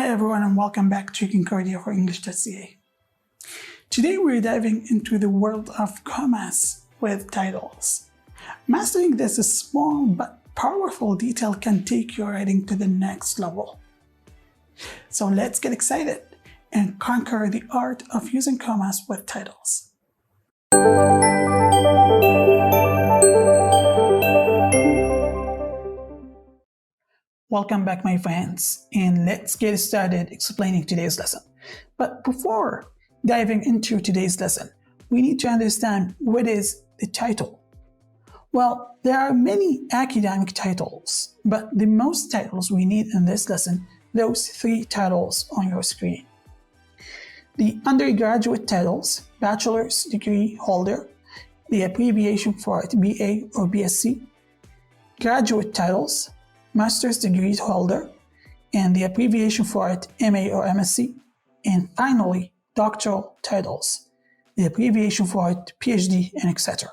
Hi everyone and welcome back to Concordia for English.ca. Today we're diving into the world of commas with titles. Mastering this small but powerful detail can take your writing to the next level. So let's get excited and conquer the art of using commas with titles. Welcome back, my friends, and let's get started explaining today's lesson. But before diving into today's lesson, we need to understand what is the title. Well, there are many academic titles, but the most titles we need in this lesson, those three titles on your screen. The undergraduate titles, bachelor's degree holder, the abbreviation for it, BA or BSc, graduate titles, master's degree holder, and the abbreviation for it, MA or MSc, and finally, doctoral titles, the abbreviation for it, PhD, and etc.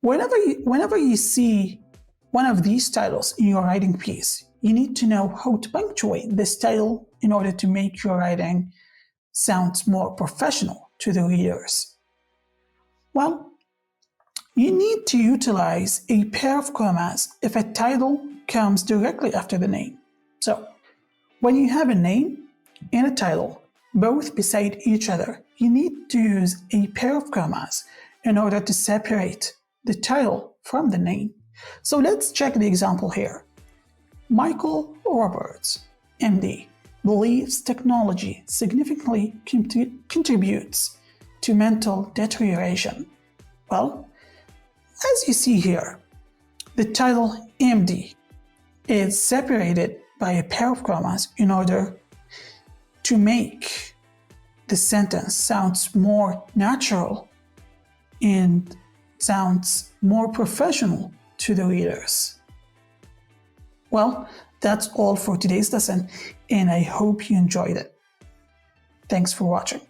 Whenever you see one of these titles in your writing piece, you need to know how to punctuate this title in order to make your writing sound more professional to the readers. Well, you need to utilize a pair of commas if a title comes directly after the name. So, when you have a name and a title, both beside each other, you need to use a pair of commas in order to separate the title from the name. So let's check the example here. Michael Roberts, MD, believes technology significantly contributes to mental deterioration. Well, as you see here, the title MD is separated by a pair of commas in order to make the sentence sounds more natural and sounds more professional to the readers. Well, that's all for today's lesson, and I hope you enjoyed it. Thanks for watching.